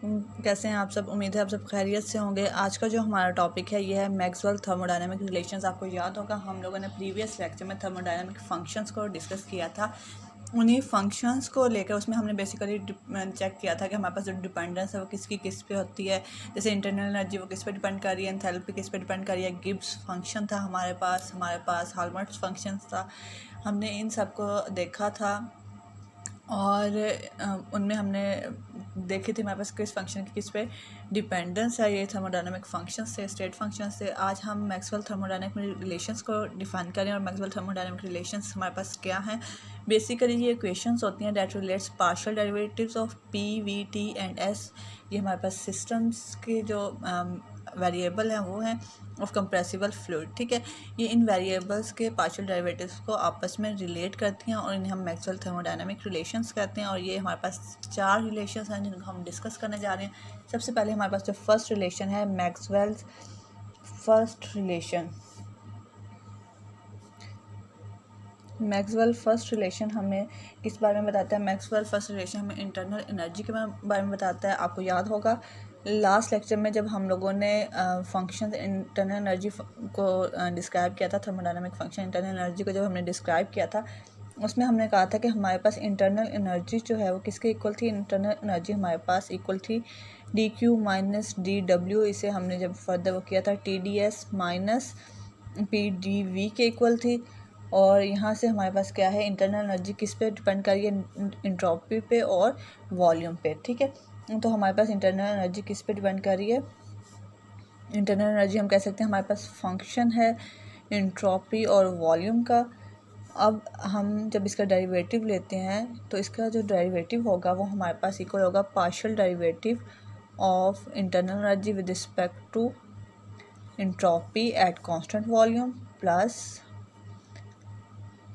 कैसे हैं आप सब। उम्मीद है आप सब खैरियत से होंगे। आज का जो हमारा टॉपिक है ये है मैक्सवेल थर्मोडायनामिक रिलेशंस। आपको याद होगा हम लोगों ने प्रीवियस लेक्चर में थर्मोडायनामिक फंक्शंस को डिस्कस किया था। उन्हीं फंक्शंस को लेकर उसमें हमने बेसिकली चेक किया था कि हमारे पास जो डिपेंडेंस है वो किसकी किस पे होती है। जैसे इंटरनल एनर्जी वो किस पे डिपेंड कर रही है, एंथैल्पी किस पे डिपेंड कर रही है, गिब्स फंक्शन था हमारे पास हाल्मर्ट्स फंक्शन था। हमने इन सब को देखा था और उनमें हमने देखी थी हमारे पास किस फंक्शन की किस पे डिपेंडेंस है। ये थर्मोडायनामिक फंक्शंस से, स्टेट फंक्शंस से। आज हम मैक्सवेल थर्मोडायनामिक रिलेशंस को डिफाइन करें और मैक्सवेल थर्मोडायनामिक रिलेशंस हमारे पास क्या हैं। बेसिकली ये इक्वेशंस होती हैं that relates partial derivatives of P V T and S. ये हमारे पास सिस्टम्स के जो वेरिएबल हैं वो हैं ऑफ कंप्रेसिबल फ्लूइड। ठीक है, ये इन वेरिएबल्स के पार्शियल डेरिवेटिव्स को आपस में रिलेट करती हैं और इन्हें हम मैक्सवेल थर्मोडायनामिक रिलेशंस कहते हैं। और ये हमारे पास 4 रिलेशंस हैं जिनको हम डिस्कस करने जा रहे हैं। सबसे पहले हमारे पास जो फर्स्ट रिलेशन है Maxwell's first relation. Maxwell first relation हमें किस बारे में बताता है? मैक्सवेल फर्स्ट रिलेशन हमें इंटरनल एनर्जी के बारे में बताता है। आपको याद होगा लास्ट लेक्चर में जब हम लोगों ने फंक्शन इंटरनल एनर्जी को डिस्क्राइब किया था, थर्मोडायनामिक फंक्शन इंटरनल एनर्जी को जब हमने डिस्क्राइब किया था उसमें हमने कहा था कि हमारे पास इंटरनल एनर्जी जो है वो किसके इक्वल थी? इंटरनल एनर्जी हमारे पास इक्वल थी D Q minus D W. इसे हमने जब फर्दर वो किया था T D S minus P D V के इक्वल थी। और यहाँ से हमारे पास क्या है? इंटरनल एनर्जी किस पे डिपेंड कर रही है? इंट्रोपी पे और वॉल्यूम पे। ठीक है, तो हमारे पास इंटरनल एनर्जी किस पे डिपेंड कर रही है? इंटरनल एनर्जी हम कह सकते हैं हमारे पास फंक्शन है इंट्रोपी और वॉल्यूम का। अब हम जब इसका डेरिवेटिव लेते हैं तो इसका जो डेरिवेटिव होगा वो हमारे पास इक्वल होगा partial derivative of internal energy with respect to entropy at constant volume plus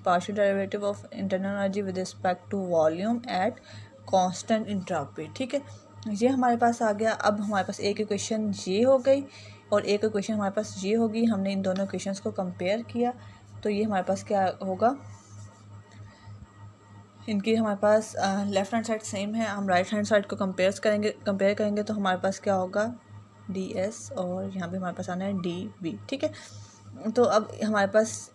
partial derivative of internal energy with respect to volume at constant entropy। ठीक है, ये हमारे पास आ गया। अब हमारे पास एक इक्वेशन ये हो गई और एक इक्वेशन हमारे पास ये होगी। हमने इन दोनों इक्वेशंस को कंपेयर किया तो ये हमारे पास क्या होगा? इनकी हमारे पास लेफ़्ट हैंड साइड सेम है। हम राइट हैंड साइड को कंपेयर करेंगे तो हमारे पास क्या होगा? डी एस और यहाँ पे हमारे पास आना है डी वी। ठीक है, तो अब हमारे पास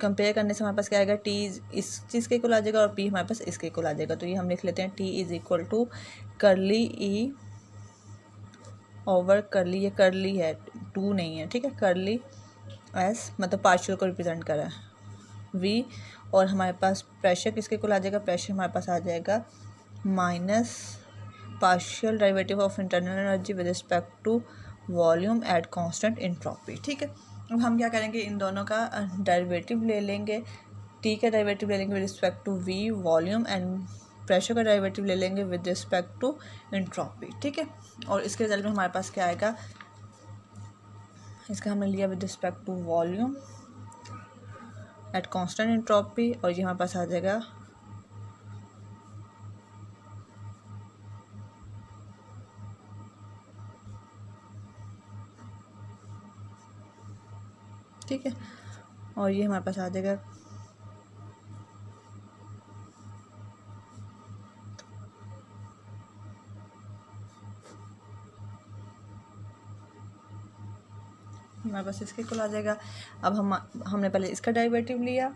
कंपेयर करने से हमारे पास क्या आएगा? टी इस चीज़ के इक्वल आ जाएगा और पी हमारे पास इसके इक्वल आ जाएगा। तो ये हम लिख लेते हैं टी इज़ इक्वल टू करली ई ओवर करली, ये करली है टू नहीं है। ठीक है, करली एस मतलब पार्शियल को रिप्रेजेंट कर रहा है वी। और हमारे पास प्रेशर किसके इक्वल आ जाएगा? प्रेशर हमारे पास आ जाएगा minus partial derivative of internal energy with respect to volume at constant entropy. ठीक है, अब हम क्या करेंगे? इन दोनों का डेरिवेटिव ले लेंगे। टी का डेरिवेटिव ले लेंगे with respect to V volume and pressure का डेरिवेटिव ले लेंगे विद रिस्पेक्ट टू एंट्रोपी। ठीक है, और इसके रिजल्ट में हमारे पास क्या आएगा? इसका हमने लिया with respect to volume at constant entropy और ये हमारे पास आ जाएगा ठीक है, और ये हमारे पास आ जाएगा हमारे पास इसके इक्वल आ जाएगा। अब हमने पहले इसका डेरिवेटिव लिया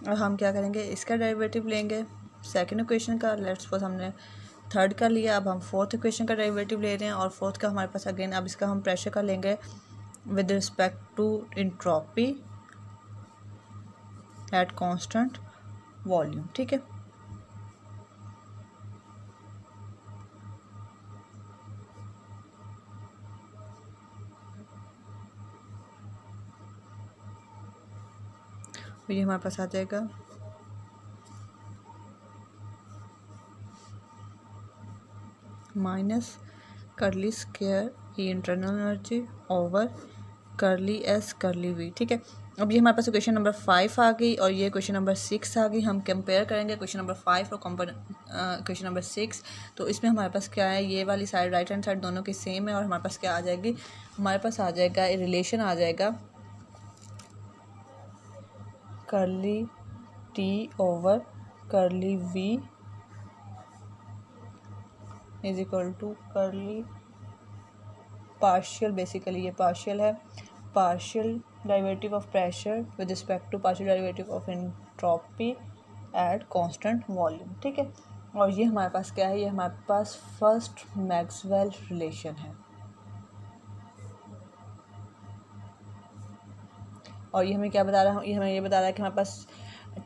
और हम क्या करेंगे? इसका डेरिवेटिव लेंगे सेकंड इक्वेशन का। लेट्स सपोज हमने थर्ड का लिया, अब हम फोर्थ इक्वेशन का डेरिवेटिव ले रहे हैं और फोर्थ का हमारे पास अगेन अब इसका हम प्रेशर का लेंगे with respect to entropy at constant volume. ठीक है, ये हमारे पास आ जाएगा minus curly square E internal energy over curly S curly V. ठीक है, अब ये हमारे पास क्वेश्चन नंबर 5 आ गई और ये क्वेश्चन नंबर 6 आ गई। हम कंपेयर करेंगे क्वेश्चन नंबर 5 और क्वेश्चन नंबर 6। तो इसमें हमारे पास क्या है? ये वाली साइड राइट हैंड साइड दोनों की सेम है और हमारे पास क्या आ जाएगी? हमारे पास आ जाएगा रिलेशन आ जाएगा curly T over curly V is equal to curly partial, basically ये पार्शियल है, partial derivative of pressure with respect to partial derivative of entropy at constant volume. ठीक है, और ये हमारे पास क्या है, ये हमारे पास फर्स्ट मैक्सवेल रिलेशन है, और ये हमें क्या बता रहा है, ये हमें ये बता रहा है कि हमारे पास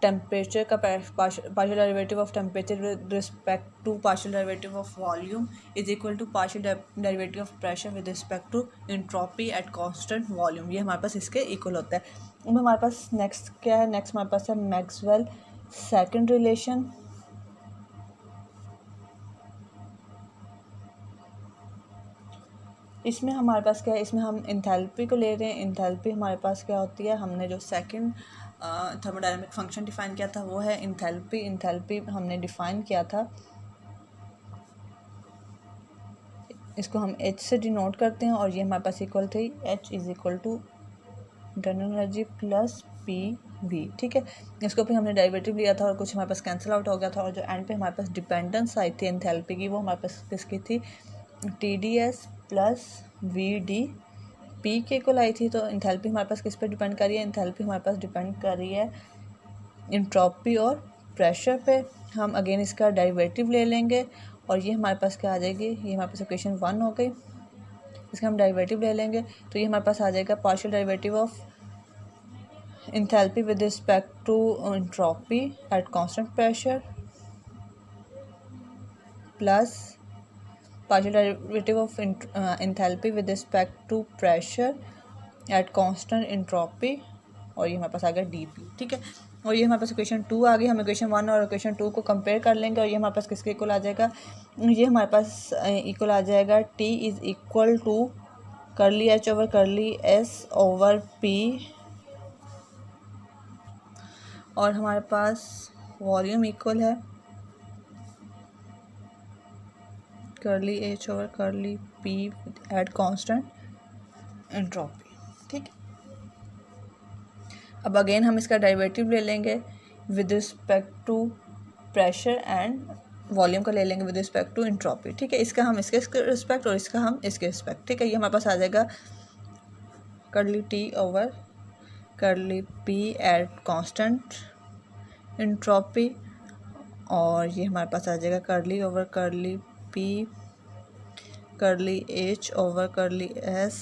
टेम्परेचर का partial derivative of temperature with respect to partial derivative of volume is equal to partial derivative of pressure with respect to entropy at constant volume. ये हमारे पास इसके इक्वल होता है। अब हमारे पास नेक्स्ट क्या है, नेक्स्ट हमारे पास है मैक्सवेल सेकंड रिलेशन। इसमें हमारे पास क्या है, इसमें हम इंथैल्पी को ले रहे हैं। इंथैल्पी हमारे पास क्या होती है, हमने जो सेकंड थर्मोडायनामिक फंक्शन डिफाइन किया था वो है इंथैल्पी। इंथैल्पी हमने डिफाइन किया था, इसको हम H से डिनोट करते हैं, और ये हमारे पास इक्वल थी H is equal to internal energy plus PV। ठीक है, इसको फिर हमने डेरिवेटिव लिया था और कुछ हमारे पास कैंसिल आउट हो गया था, और जो एंड पे हमारे पास डिपेंडेंस आई थी एंथैल्पी की, वो हमारे पास किसकी थी, TdS प्लस VD P के इक्वल आई थी। तो एंथैल्पी हमारे पास किस पे डिपेंड कर रही है, एंथैल्पी हमारे पास डिपेंड कर रही है एंट्रोपी और प्रेशर पे। हम अगेन इसका डेरिवेटिव ले लेंगे, और ये हमारे पास क्या आ जाएगी, ये हमारे पास इक्वेशन 1 हो गई, इसका हम डेरिवेटिव ले लेंगे तो ये हमारे पास आ जाएगा partial derivative of enthalpy with respect to entropy at constant pressure plus partial derivative of enthalpy with respect to pressure at constant entropy, और ये हमारे पास आ गया DP। ठीक है, और ये हमारे पास इक्वेशन 2 आ गई। हम इक्वेशन 1 और इक्वेशन 2 को कंपेयर कर लेंगे, और ये हमारे पास किसके इक्वल आ जाएगा, ये हमारे पास इक्वल आ जाएगा T is equal to curly H over curly S over P, और हमारे पास वॉल्यूम इक्वल है curly H over curly P at constant entropy. ठीक है, अब अगेन हम इसका डेरिवेटिव ले लेंगे with respect to pressure and volume का ले लेंगे विद रिस्पेक्ट टू एंट्रोपी। ठीक है, इसका हम इसके रिस्पेक्ट और इसका हम इसके रिस्पेक्ट। ठीक है, ये हमारे पास आ जाएगा करली T over curly P at constant entropy, और ये हमारे पास आ जाएगा करली ओवर करली P करली H ओवर करली S,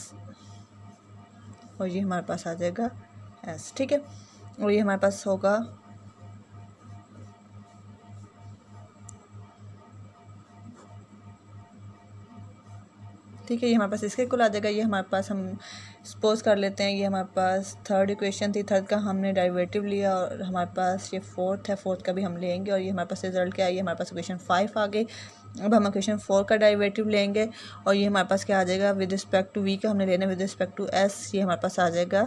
और ये हमारे पास आ जाएगा S। ठीक है, और ये हमारे पास होगा ठीक है, ये हमारे पास इसके इक्वल आ जाएगा। ये हमारे पास हम सपोज कर लेते हैं, ये हमारे पास थर्ड इक्वेशन थी, थर्ड का हमने डेरिवेटिव लिया, और हमारे पास ये फोर्थ है, फोर्थ का भी हम लेंगे, और ये हमारे पास रिजल्ट क्या है, ये हमारे पास इक्वेशन 5 आ गई। अब हम इक्वेशन 4 का डेरिवेटिव लेंगे, और ये हमारे पास क्या आ जाएगा, विद रिस्पेक्ट टू V का हमने लेना है विद रिस्पेक्ट टू S, ये हमारे पास आ जाएगा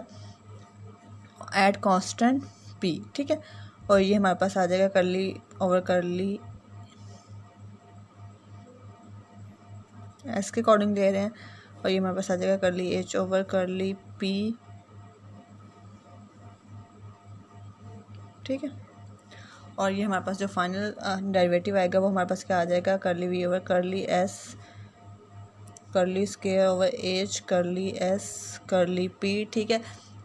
एट कांस्टेंट P। ठीक है, और ये हमारे पास आ जाएगा करली ओवर करली S के अकॉर्डिंग ले रहे हैं, और ये हमारे पास आ जाएगा करली H ओवर करली P। ठीक है, और ये हमारे पास जो फाइनल डेरिवेटिव आएगा वो हमारे पास क्या आ जाएगा, करली V ओवर करली S करली स्क्वायर ओवर H करली S करली P। ठीक है,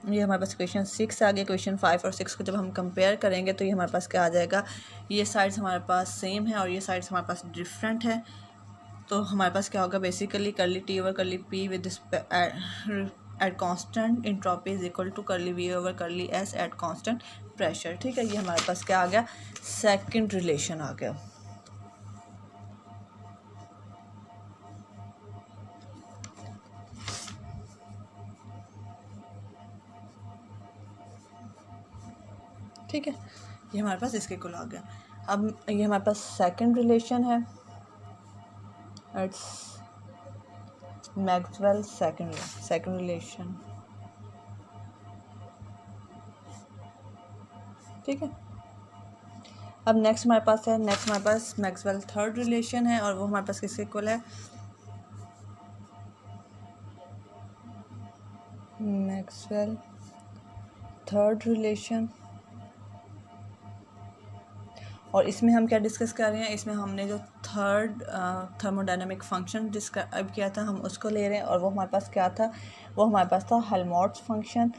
ये हमारे पास क्वेश्चन 6 आ गया। क्वेश्चन 5 और 6 को जब हम कंपेयर करेंगे तो ये हमारे पास क्या आ जाएगा, ये साइड्स हमारे पास सेम है और ये साइड्स हमारे पास डिफरेंट है। तो हमारे पास क्या होगा, basically curly T over curly P with at constant entropy is equal to curly V over curly S at constant pressure. ठीक है, ये हमारे पास क्या आ गया, सेकंड रिलेशन आ गया। ठीक है, ये हमारे पास इसके कुल आ गया। अब ये हमारे पास सेकंड रिलेशन है, इट्स मैक्सवेल सेकंड रिलेशन। ठीक है, अब नेक्स्ट हमारे पास है, नेक्स्ट हमारे पास मैक्सवेल थर्ड रिलेशन है, और वो हमारे पास किसके इक्वल है, मैक्सवेल थर्ड रिलेशन। और इसमें हम क्या डिस्कस कर रहे हैं, इसमें हमने जो थर्ड थर्मोडायनामिक फंक्शन डिस्क्राइब किया था, हम उसको ले रहे हैं। और वो हमारे पास क्या था, वो हमारे पास था हेल्महोल्ट्ज़ फंक्शन।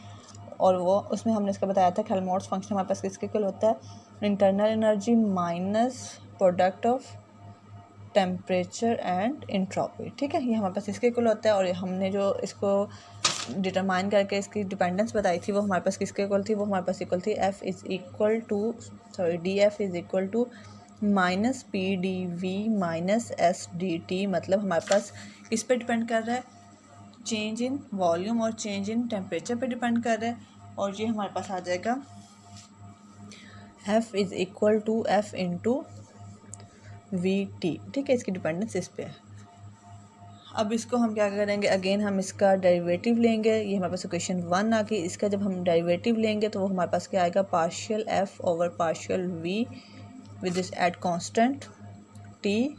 और वो उसमें हमने इसका बताया था कि हेल्महोल्ट्ज़ फंक्शन हमारे पास किसके इक्वल होता है, internal energy minus product of temperature and entropy. ठीक है, ये हमारे पास इसके इक्वल होता है। और हमने जो इसको डिटरमाइन करके इसकी डिपेंडेंस बताई थी वो हमारे पास किसके इक्वल थी, वो हमारे पास इक्वल थी F is equal to D F is equal to minus P D V minus S D T. मतलब हमारे पास किस पे डिपेंड कर रहा है, चेंज इन वॉल्यूम और चेंज इन टेम्परेचर पे डिपेंड कर रहा है। और ये हमारे पास आ जाएगा F is equal to F into V T. ठीक है, इसकी डिपेंडेंस इस पे है। अब इसको हम क्या करेंगे, अगेन हम इसका डेरिवेटिव लेंगे। ये हमारे पास इक्वेशन 1 आ गई। इसका जब हम डेरिवेटिव लेंगे तो वो हमारे पास क्या आएगा, partial F over partial V with this at constant T.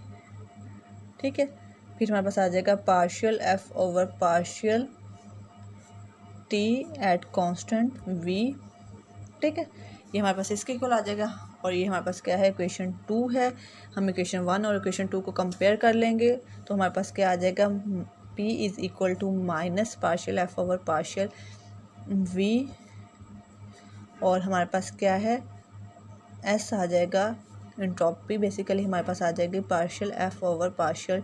ठीक है, फिर हमारे पास आ जाएगा partial F over partial T at constant V. ठीक है, ये हमारे पास इसके इक्वल आ जाएगा। और ये हमारे पास क्या है, इक्वेशन 2 है। हम इक्वेशन 1 और इक्वेशन 2 को कंपेयर कर लेंगे तो हमारे पास क्या आ जाएगा, P is equal to minus partial F over partial V। और हमारे पास क्या है, S आ जाएगा एंट्रोपी। बेसिकली हमारे पास आ जाएगी partial F over partial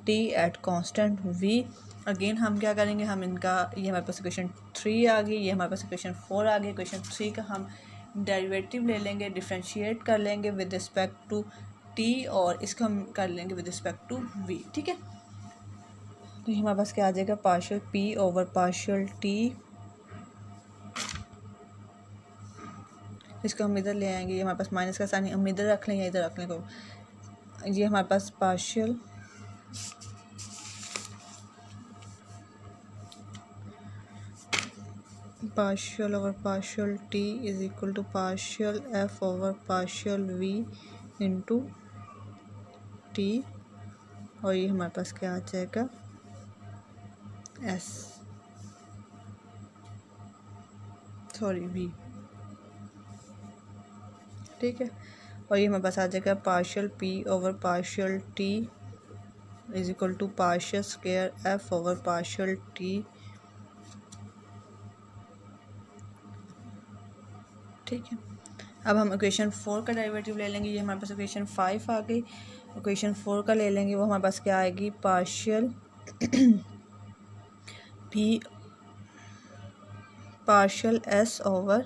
T at constant V। Again हम क्या करेंगे, हम इनका, ये हमारे पास इक्वेशन 3 आ गई, ये हमारे पास इक्वेशन 4 आ गई। इक्वेशन 3 का हम डेरिवेटिव ले लेंगे, डिफरेंशिएट कर लेंगे विद रिस्पेक्ट टू टी, और इसको हम कर लेंगे विद रिस्पेक्ट टू वी। ठीक है, तो ये हमारे पास क्या आ जाएगा, partial P over partial T. इसको हम इधर ले आएंगे, ये हमारे पास माइनस का साइन हम इधर रख लें या इधर रख लें, को ये हमारे पास partial over partial T is equal to partial F over partial V into T. और ये हमारे पास क्या आ जाएगा, वी। ठीक है, और ये हमारे पास आ जाएगा partial P over partial T is equal to partial square F over partial T. ठीक है, अब हम इक्वेशन 4 का डेरिवेटिव ले लेंगे। ये हमारे पास इक्वेशन 5 आ गई। इक्वेशन 4 का ले लेंगे, वो हमारे पास क्या आएगी, partial P partial S over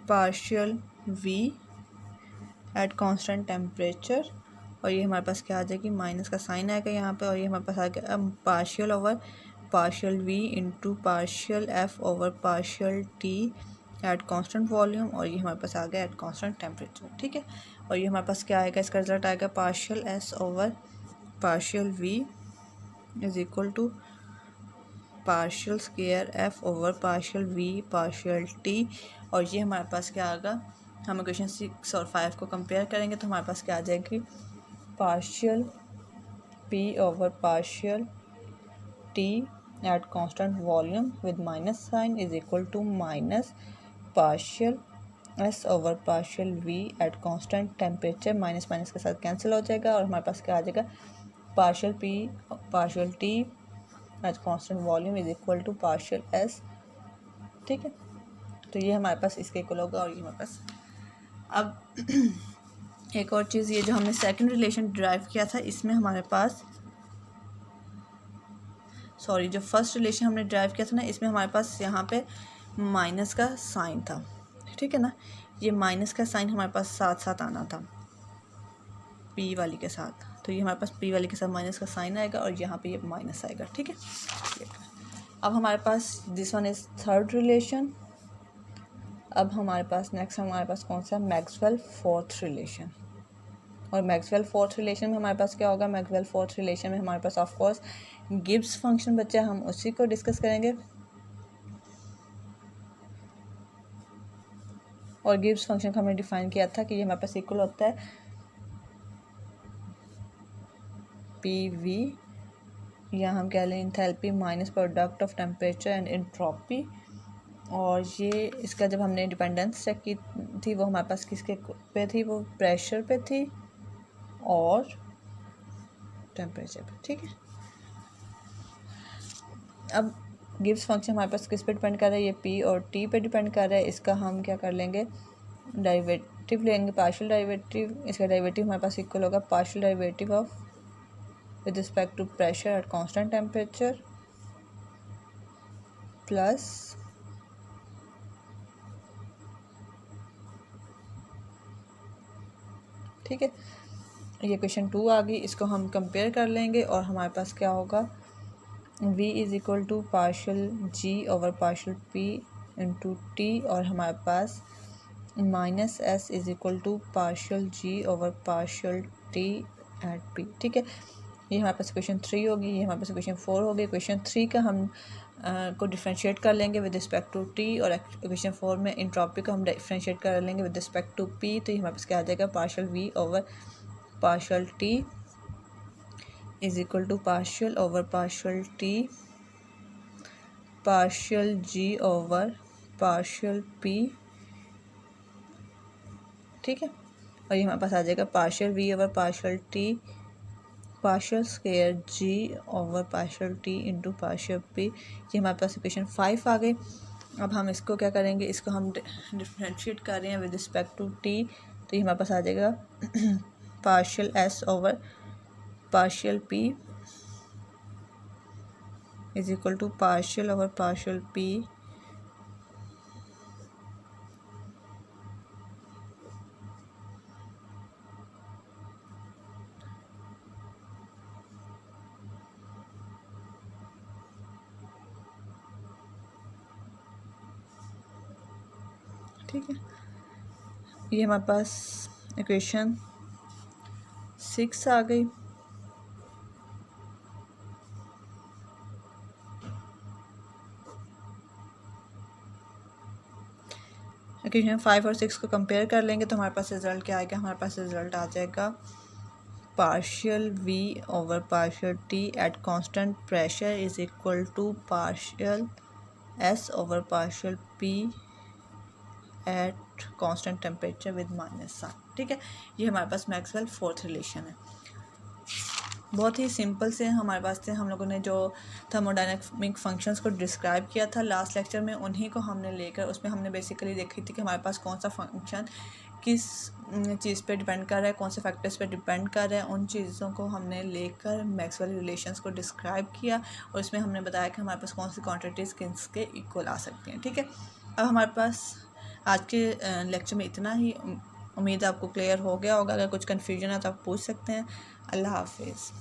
partial V at constant temperature. और ये हमारे पास क्या आ जाएगी, माइनस का साइन आएगा यहाँ पे। और ये हमारे पास आ गया partial over partial V into partial F over partial T at constant volume. और ये हमारे पास आ गया एट कांस्टेंट टेम्परेचर। ठीक है, और ये हमारे पास क्या आएगा, इसका रिजल्ट आएगा partial S over partial V is equal to partial square F over partial V partial T. और ये हमारे पास क्या आएगा, हम इक्वेशन 6 और 5 को कंपेयर करेंगे तो हमारे पास क्या आ जाएगी, partial P over partial T at constant volume with minus sign is equal to minus partial S over partial V at constant temperature. Minus minus के साथ कैंसिल हो जाएगा। और हमारे पास क्या आ जाएगा, partial P partial T at constant volume is equal to partial S. ठीक है, तो ये हमारे पास इसके इक्वल होगा। और ये हमारे पास अब एक और चीज़, ये जो हमने सेकंड रिलेशन ड्राइव किया था इसमें हमारे पास जो फर्स्ट रिलेशन हमने ड्राइव किया था ना, इसमें हमारे पास यहाँ पे माइनस का साइन था। ठीक है ना, ये माइनस का साइन हमारे पास साथ साथ आना था पी वाली के साथ। तो ये हमारे पास पी वाली के साथ माइनस का साइन आएगा और यहाँ पे ये माइनस आएगा। ठीक है, अब हमारे पास this one is third relation. अब हमारे पास नेक्स्ट हमारे पास कौन सा, मैक्सवेल फोर्थ रिलेशन। और मैक्सवेल फोर्थ रिलेशन में हमारे पास क्या होगा, मैक्सवेल फोर्थ रिलेशन में हमारे पास ऑफ कोर्स गिब्स फंक्शन बच्चा, हम उसी को डिस्कस करेंगे। और गिब्स फंक्शन को हमने डिफाइन किया था कि ये हमारे पास इक्वल होता है पी वी, या हम कह लें enthalpy minus product of temperature and entropy. और ये इसका जब हमने डिपेंडेंस चेक की थी वो हमारे पास किसके पे थी, वो प्रेशर पे थी। और टेम्परेचर पे। ठीक है, अब गिब्स फंक्शन हमारे पास किस पे डिपेंड कर रहा है, ये पी और टी पे डिपेंड कर रहा है। इसका हम क्या कर लेंगे, डेरिवेटिव लेंगे, पार्शियल डेरिवेटिव। इसका डेरिवेटिव हमारे पास इक्वल होगा partial derivative of with respect to pressure at constant temperature plus ठीक है, ये क्वेश्चन 2 आ गई। इसको हम कंपेयर कर लेंगे और हमारे पास क्या होगा, v is equal to partial g over partial p into T, और हमारे पास minus s is equal to partial g over partial t at p। ठीक है, ये हमारे पास क्वेश्चन 3 होगी, ये हमारे पास क्वेश्चन 4 होगी। क्वेश्चन 3 का हम को डिफ्रेंशिएट कर लेंगे विद रिस्पेक्ट टू टी, और क्वेश्चन 4 में इंट्रोपी को हम डिफ्रेंशिएट कर लेंगे विद रिस्पेक्ट टू पी। तो ये हमारे पास क्या आ जाएगा, partial V over partial T is equal to partial over partial T partial G over partial P. ठीक है, और ये हमारे पास आ जाएगा partial V over partial T partial square G over partial T into partial P. ये हमारे पास इक्वेशन 5 आ गई। अब हम इसको क्या करेंगे, इसको हम डिफ्रेंशिएट कर रहे हैं विद रिस्पेक्ट टू टी। तो ये हमारे पास आ जाएगा partial S over partial P is equal to partial over partial P ठीक है, ये हमारे पास इक्वेशन 6 आ गई। इक्वेशन 5 और 6 को कंपेयर कर लेंगे तो हमारे पास रिजल्ट क्या आएगा, हमारे पास रिजल्ट आ जाएगा partial V over partial T at constant pressure is equal to partial S over partial P at constant temperature with minus sign. ठीक है, ये हमारे पास मैक्सवेल फोर्थ रिलेशन है। बहुत ही सिंपल से हमारे पास थे, हम लोगों ने जो थर्मोडायनामिक फंक्शंस को डिस्क्राइब किया था लास्ट लेक्चर में, उन्हीं को हमने लेकर उसमें हमने बेसिकली देखी थी कि हमारे पास कौन सा फंक्शन किस चीज़ पे डिपेंड कर रहा है, कौन से फैक्टर्स पे डिपेंड कर रहा है। उन चीज़ों को हमने लेकर मैक्सवेल रिलेशंस को डिस्क्राइब किया और उसमें हमने बताया कि हमारे पास कौन सी क्वांटिटीज़ किसके इक्वल आ सकती हैं। ठीक है, अब हमारे पास आज के लेक्चर में इतना ही। उम्मीद है आपको क्लियर हो गया होगा। अगर कुछ कन्फ्यूजन है तो आप पूछ सकते हैं। अल्लाह हाफिज़।